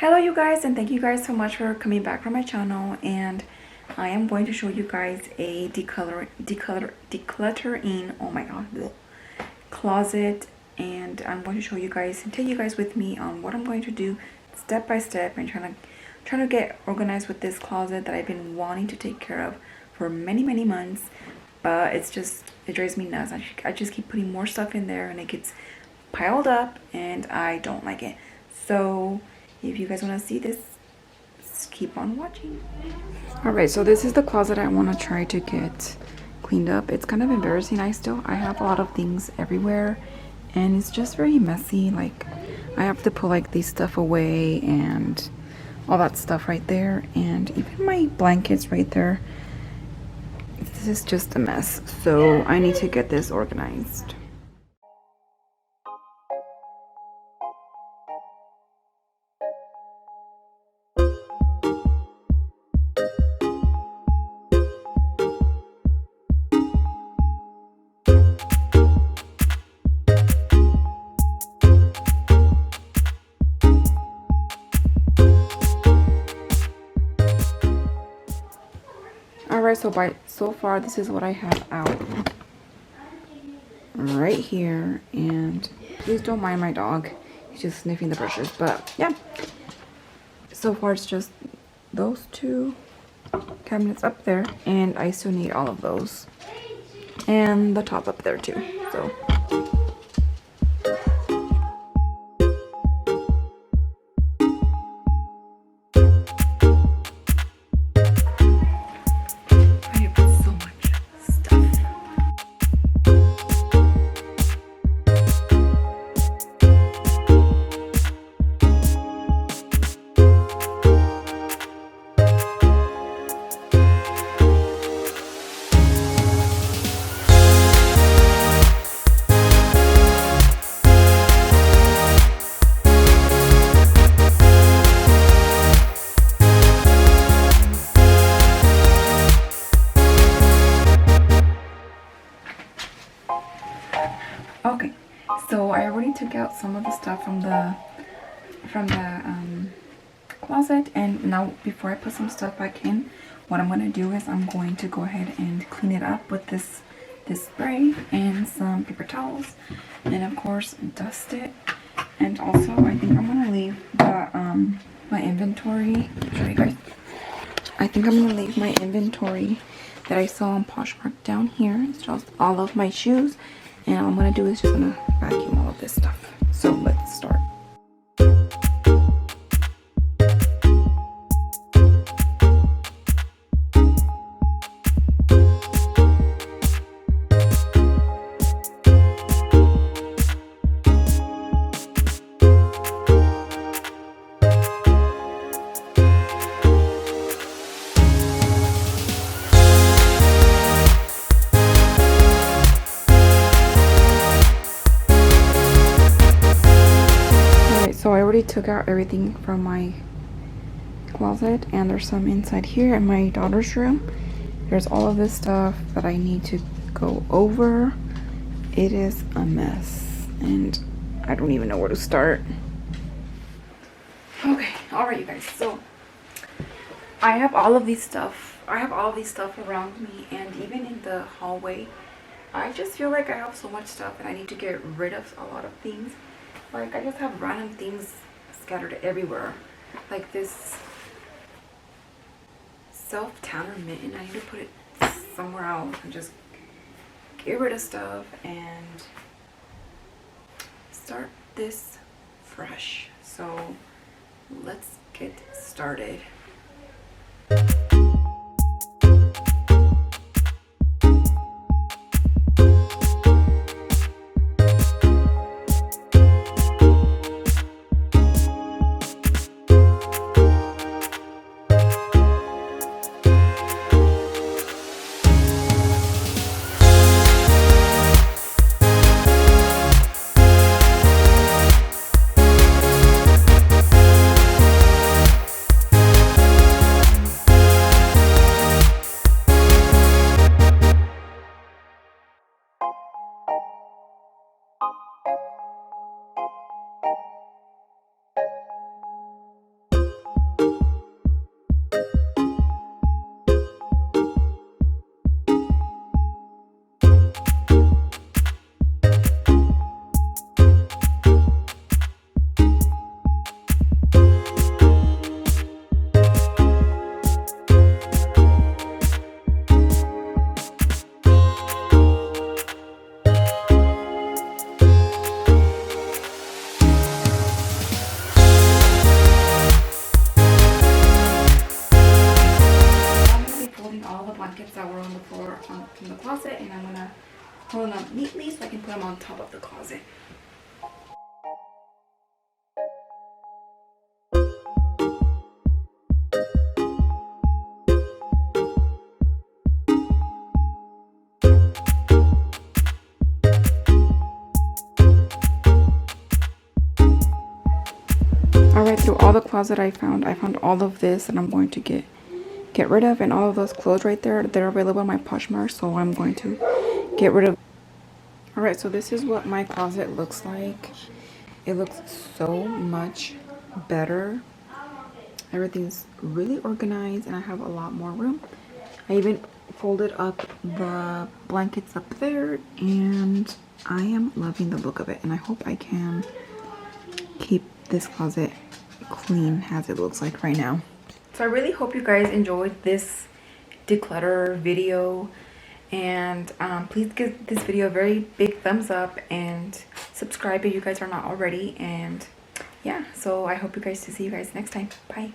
Hello you guys, and thank you guys so much for coming back from my channel. And I am going to show you guys a decluttering, oh my god, closet. And I'm going to show you guys and take you guys with me on what I'm going to do step by step and trying to get organized with this closet that I've been wanting to take care of for many months. But it drives me nuts. I just keep putting more stuff in there and it gets piled up and I don't like it. So if you guys want to see this, just keep on watching. Alright, so this is the closet I want to try to get cleaned up. It's kind of embarrassing. I have a lot of things everywhere and it's just very messy. Like I have to put like this stuff away and all that stuff right there, and even my blankets right there. This is just a mess, so I need to get this organized. Alright, so far this is what I have out right here, and please don't mind my dog, he's just sniffing the brushes. But yeah, so far it's just those two cabinets up there, and I still need all of those and the top up there too. So okay, so I already took out some of the stuff from the closet, and now before I put some stuff back in, what I'm going to do is I'm going to go ahead and clean it up with this spray and some paper towels, and of course dust it. And also I think I'm going to leave the my inventory. I'll show you guys. I think I'm going to leave my inventory that I saw on Poshmark down here. It's just all of my shoes. And all I'm going to do is just going to vacuum all of this stuff. So let's start. So I already took out everything from my closet, and there's some inside here in my daughter's room. There's all of this stuff that I need to go over. It is a mess and I don't even know where to start. Okay, alright you guys, so I have all of these stuff. Around me, and even in the hallway. I just feel like I have so much stuff and I need to get rid of a lot of things. Like, I just have random things scattered everywhere. Like this self-tanner mitten. I need to put it somewhere else and just get rid of stuff and start this fresh. So let's get started. that were on the floor from the closet, and I'm gonna hold them up neatly so I can put them on top of the closet. Alright, through all the closet I found all of this that I'm going to get rid of, and all of those clothes right there, they're available on my Poshmark, so I'm going to get rid of. Alright, so this is what my closet looks like. It looks so much better. Everything's really organized and I have a lot more room. I even folded up the blankets up there, and I am loving the look of it, and I hope I can keep this closet clean as it looks like right now. So I really hope you guys enjoyed this declutter video, and please give this video a very big thumbs up and subscribe if you guys are not already. And yeah, so I hope you guys to see you guys next time. Bye.